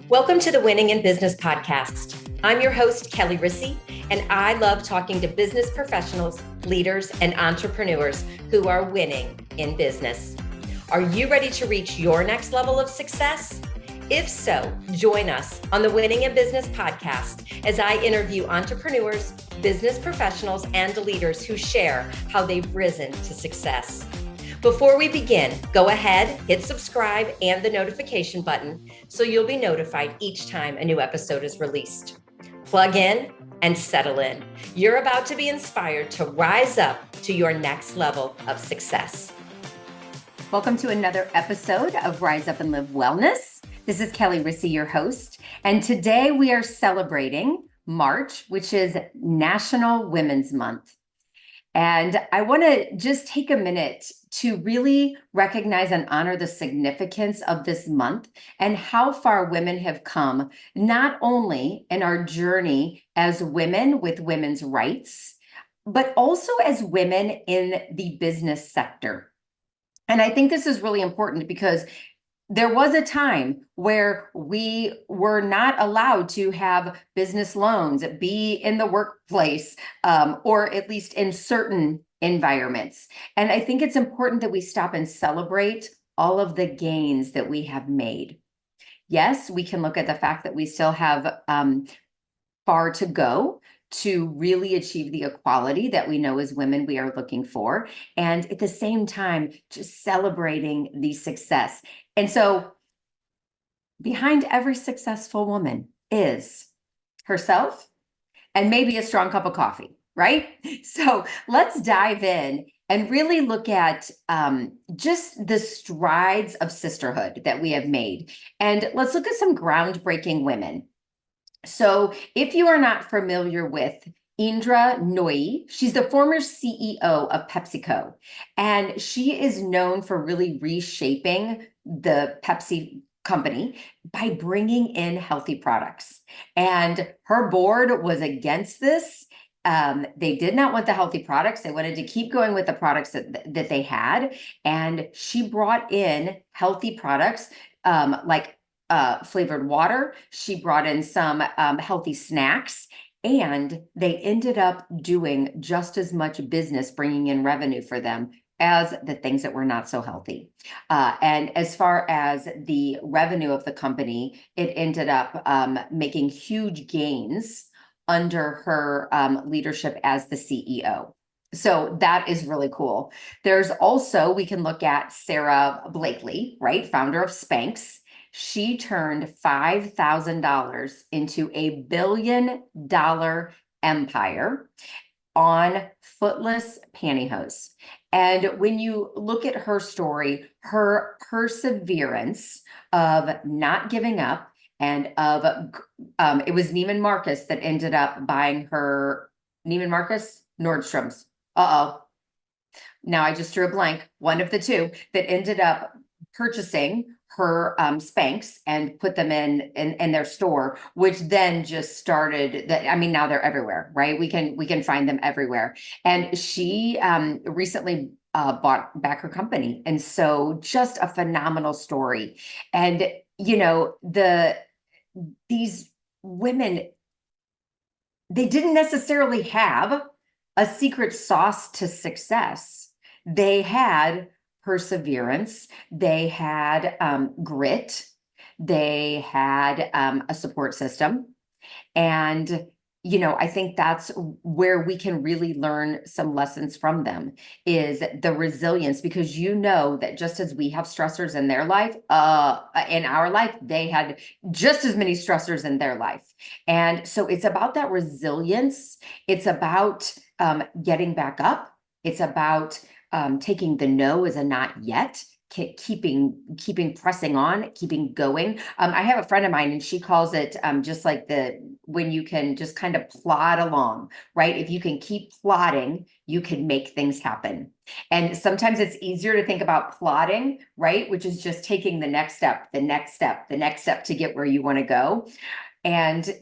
Welcome to the Winning in Business podcast. I'm your host, Kelli Risse, and I love talking to business professionals, leaders, and entrepreneurs who are winning in business. Are you ready to reach your next level of success? If so, join us on the Winning in Business podcast as I interview entrepreneurs, business professionals, and leaders who share how they've risen to success. Before we begin, go ahead, hit subscribe and the notification button so you'll be notified each time a new episode is released. Plug in and settle in. You're about to be inspired to rise up to your next level of success. Welcome to another episode of Rise Up and Live Wellness. This is Kelli Risse, your host, and today we are celebrating March, which is National Women's Month. And I want to just take a minute to really recognize and honor the significance of this month and how far women have come, not only in our journey as women with women's rights, but also as women in the business sector. And I think this is really important because there was a time where we were not allowed to have business loans, be in the workplace, or at least in certain environments. And I think it's important that we stop and celebrate all of the gains that we have made. Yes, we can look at the fact that we still have far to go to really achieve the equality that we know as women we are looking for. And at the same time, just celebrating the success. And so behind every successful woman is herself and maybe a strong cup of coffee, right? So let's dive in and really look at just the strides of sisterhood that we have made. And let's look at some groundbreaking women. So if you are not familiar with Indra Nooyi, she's the former CEO of PepsiCo, and she is known for really reshaping the Pepsi company by bringing in healthy products. And her board was against this. They did not want the healthy products. They wanted to keep going with the products that they had. And she brought in healthy products like flavored water. She brought in some healthy snacks, and they ended up doing just as much business, bringing in revenue for them as the things that were not so healthy. And as far as the revenue of the company, it ended up making huge gains under her leadership as the CEO. So that is really cool. There's also, we can look at Sarah Blakely, right? Founder of Spanx. She turned $5,000 into $1 billion empire on footless pantyhose. And when you look at her story, her perseverance of not giving up and of, it was Neiman Marcus that ended up buying her, Neiman Marcus, Nordstrom's. Now I just drew a blank, one of the two that ended up purchasing her Spanx and put them in their store, which then just started that. I mean, now they're everywhere, right? We can find them everywhere. And she recently bought back her company. And so just a phenomenal story. And, you know, these women, they didn't necessarily have a secret sauce to success. They had perseverance, they had grit, they had a support system. And, you know, I think that's where we can really learn some lessons from them, is the resilience, because you know that just as we have stressors in their life, in our life, they had just as many stressors in their life. And so it's about that resilience. It's about getting back up. It's about taking the no as a not yet, keeping pressing on, keeping going. I have a friend of mine, and she calls it just like when you can just kind of plod along, right? If you can keep plodding, you can make things happen. And sometimes it's easier to think about plodding, right? Which is just taking the next step, the next step, the next step to get where you want to go. And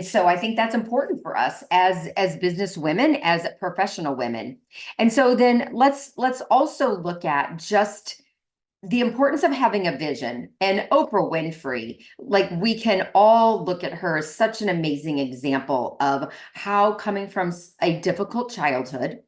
so I think that's important for us as business women, as professional women. And so then let's also look at just the importance of having a vision. And Oprah Winfrey, like, we can all look at her as such an amazing example of how, coming from a difficult childhood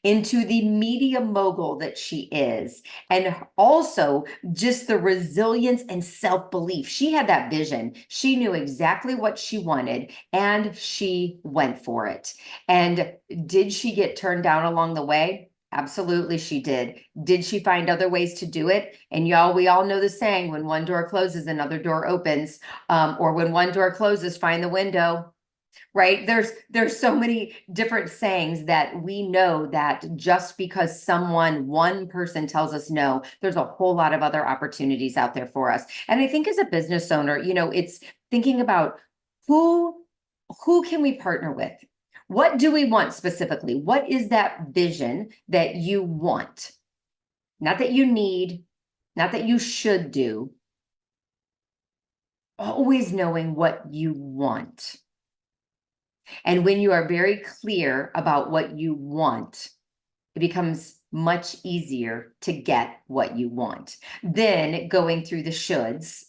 into the media mogul that she is, and also just the resilience and self-belief. She had that vision. She knew exactly what she wanted, and she went for it. And did she get turned down along the way? Absolutely, she did. Did she find other ways to do it? And y'all, we all know the saying, when one door closes, another door opens, or when one door closes, find the window. Right? There's so many different sayings that we know that just because one person tells us no, there's a whole lot of other opportunities out there for us. And I think as a business owner, it's thinking about who can we partner with? What do we want specifically? What is that vision that you want? Not that you need, not that you should do. Always knowing what you want. And when you are very clear about what you want, it becomes much easier to get what you want than going through the shoulds,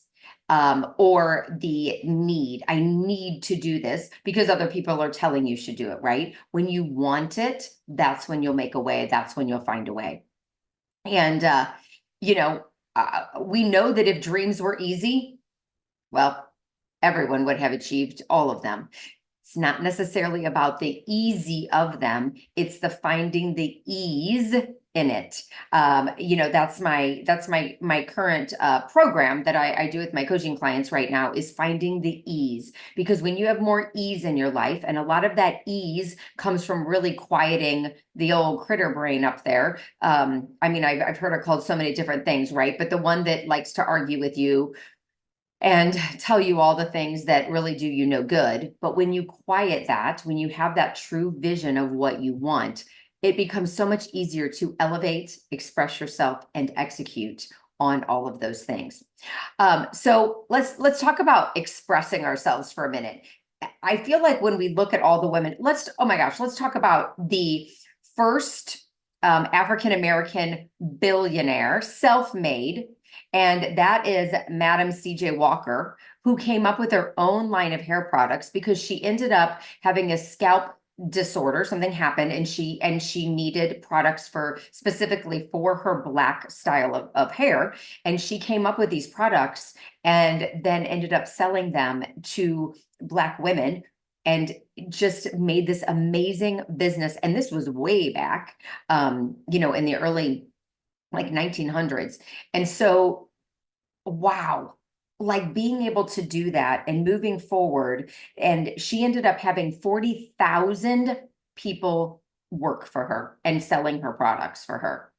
or the need. I need to do this because other people are telling you should do it, right? When you want it, that's when you'll make a way. That's when you'll find a way. And, we know that if dreams were easy, well, everyone would have achieved all of them. It's not necessarily about the easy of them. It's the finding the ease in it. That's my current program that I do with my coaching clients right now, is finding the ease. Because when you have more ease in your life, and a lot of that ease comes from really quieting the old critter brain up there. I've heard it called so many different things, right? But the one that likes to argue with you and tell you all the things that really do you no good. But when you quiet that, when you have that true vision of what you want, it becomes so much easier to elevate, express yourself, and execute on all of those things. So let's talk about expressing ourselves for a minute. I feel like when we look at all the women, let's talk about the first African-American billionaire, self-made, and that is Madam C.J. Walker, who came up with her own line of hair products because she ended up having a scalp disorder. Something happened, and she needed products specifically for her Black style of hair. And she came up with these products and then ended up selling them to Black women, and just made this amazing business. And this was way back, in the early 1900s. And so, wow, like, being able to do that and moving forward. And she ended up having 40,000 people work for her and selling her products for her.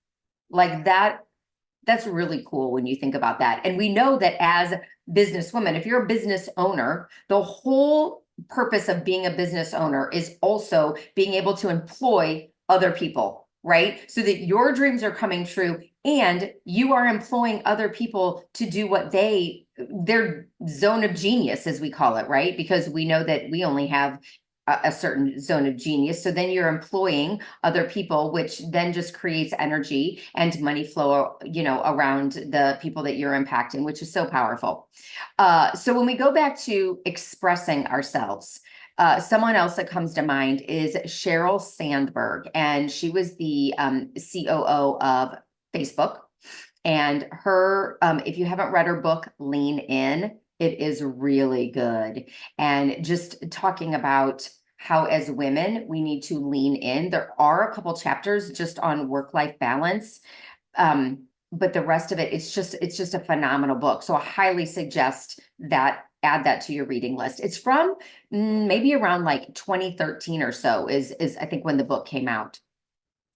Like, that's really cool when you think about that. And we know that as businesswomen, if you're a business owner, the whole purpose of being a business owner is also being able to employ other people, right? So that your dreams are coming true, and you are employing other people to do what their zone of genius, as we call it, right? Because we know that we only have a certain zone of genius. So then you're employing other people, which then just creates energy and money flow, around the people that you're impacting, which is so powerful. So when we go back to expressing ourselves, someone else that comes to mind is Sheryl Sandberg, and she was the COO of Facebook. And her, if you haven't read her book, Lean In, it is really good. And just talking about how, as women, we need to lean in. There are a couple chapters just on work-life balance. But the rest of it, it's just a phenomenal book. So I highly suggest that, add that to your reading list. It's from maybe around 2013 or so is I think when the book came out.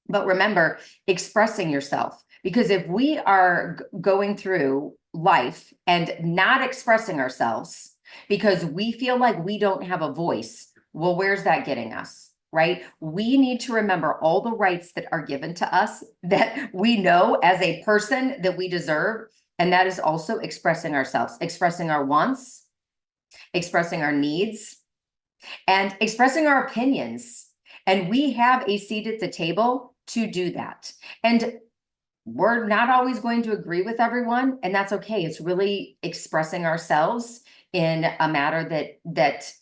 But remember, expressing yourself, because if we are going through life and not expressing ourselves because we feel like we don't have a voice, well, where's that getting us? Right? We need to remember all the rights that are given to us that we know as a person that we deserve. And that is also expressing ourselves, expressing our wants, expressing our needs, and expressing our opinions. And we have a seat at the table to do that. And we're not always going to agree with everyone, and that's okay. It's really expressing ourselves in a matter that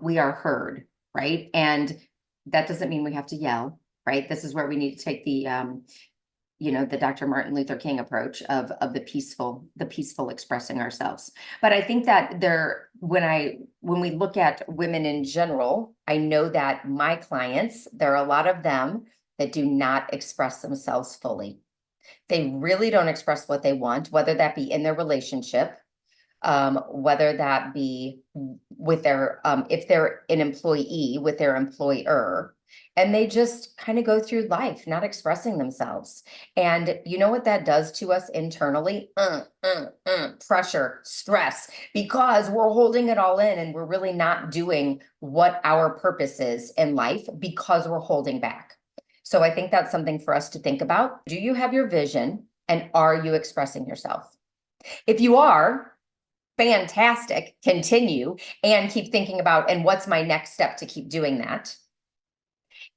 we are heard, right? And that doesn't mean we have to yell, right? This is where we need to take the the Dr. Martin Luther King approach of the peaceful expressing ourselves. But I think that when we look at women in general, I know that my clients, there are a lot of them that do not express themselves fully. They really don't express what they want, whether that be in their relationship, whether that be with their, if they're an employee, with their employer, and they just kind of go through life not expressing themselves. And you know what that does to us internally? Pressure, stress, because we're holding it all in and we're really not doing what our purpose is in life because we're holding back. So I think that's something for us to think about. Do you have your vision, and are you expressing yourself? If you are, fantastic, continue and keep thinking about, and what's my next step to keep doing that?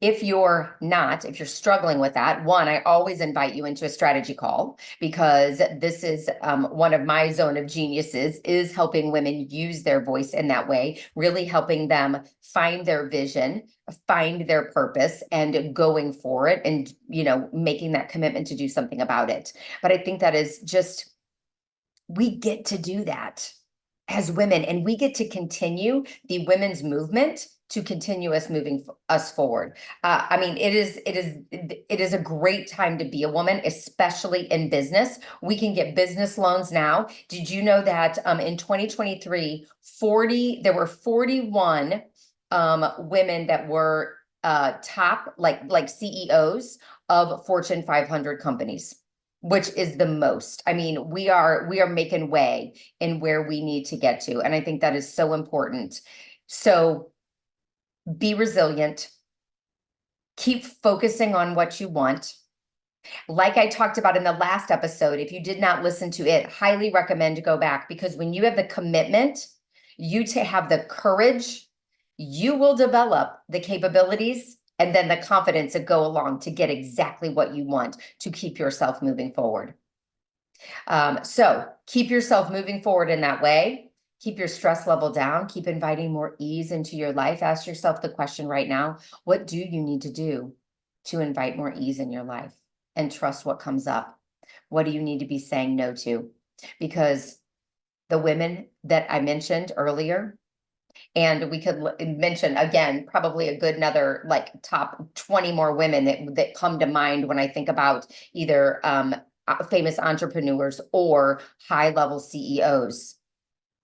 If you're not, if you're struggling with that, one, I always invite you into a strategy call, because this is one of my zone of geniuses, is helping women use their voice in that way, really helping them find their vision, find their purpose, and going for it, and making that commitment to do something about it. But I think that is just, we get to do that as women, and we get to continue the women's movement to continue us moving us forward. I mean, it is a great time to be a woman, especially in business. We can get business loans now. Did you know that in 2023, there were 41 women that were top, like CEOs of Fortune 500 companies, which is the most. I mean, we are making way in where we need to get to. And I think that is so important. So be resilient, keep focusing on what you want. Like I talked about in the last episode, if you did not listen to it, highly recommend to go back, because when you have the commitment, you to have the courage, you will develop the capabilities and then the confidence that go along to get exactly what you want to keep yourself moving forward. So keep yourself moving forward in that way. Keep your stress level down. Keep inviting more ease into your life. Ask yourself the question right now: what do you need to do to invite more ease in your life? And trust what comes up. What do you need to be saying no to? Because the women that I mentioned earlier, and we could mention again, probably a good another like top 20 more women that come to mind when I think about either famous entrepreneurs or high-level CEOs.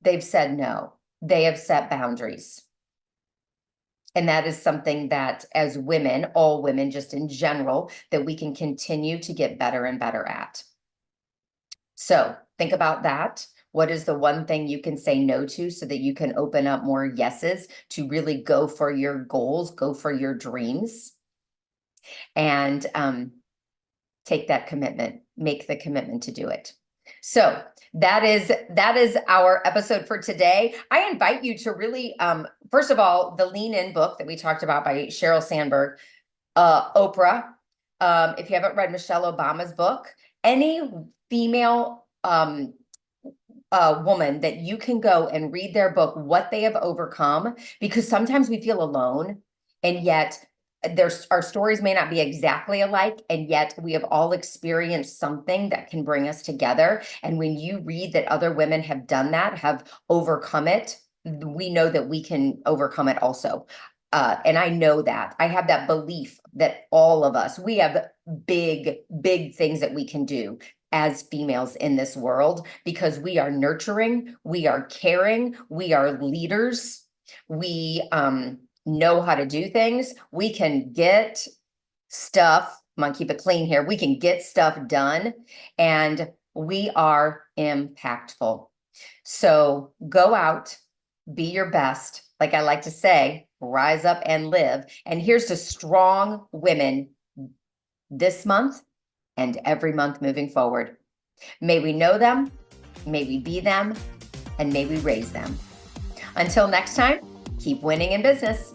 They've said no. They have set boundaries. And that is something that, as women, all women just in general, that we can continue to get better and better at. So think about that. What is the one thing you can say no to so that you can open up more yeses to really go for your goals, go for your dreams, and take that commitment, make the commitment to do it. So that is our episode for today. I invite you to really, first of all, the Lean In book that we talked about by Sheryl Sandberg, Oprah. If you haven't read Michelle Obama's book, any female woman that you can go and read their book, what they have overcome, because sometimes we feel alone, and yet our stories may not be exactly alike, and yet we have all experienced something that can bring us together. And when you read that other women have done that, have overcome it, we know that we can overcome it also. And I know that. I have that belief that all of us, we have big things that we can do as females in this world, because we are nurturing, we are caring, we are leaders, we know how to do things. We can get stuff, I'm gonna keep it clean here. We can get stuff done, and we are impactful. So go out, be your best. Like I like to say, rise up and live. And here's to strong women this month and every month moving forward. May we know them, may we be them, and may we raise them. Until next time, keep winning in business.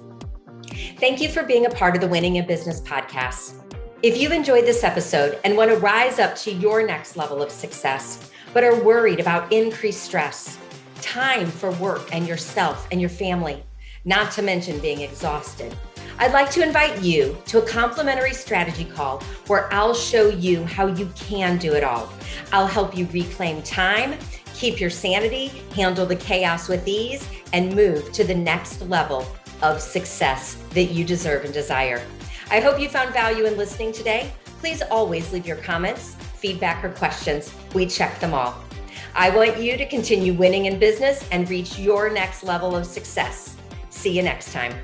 Thank you for being a part of the Winning in Business podcast. If you've enjoyed this episode and want to rise up to your next level of success, but are worried about increased stress, time for work and yourself and your family, not to mention being exhausted, I'd like to invite you to a complimentary strategy call where I'll show you how you can do it all. I'll help you reclaim time, keep your sanity, handle the chaos with ease, and move to the next level of success that you deserve and desire. I hope you found value in listening today. Please always leave your comments, feedback, or questions. We check them all. I want you to continue winning in business and reach your next level of success. See you next time.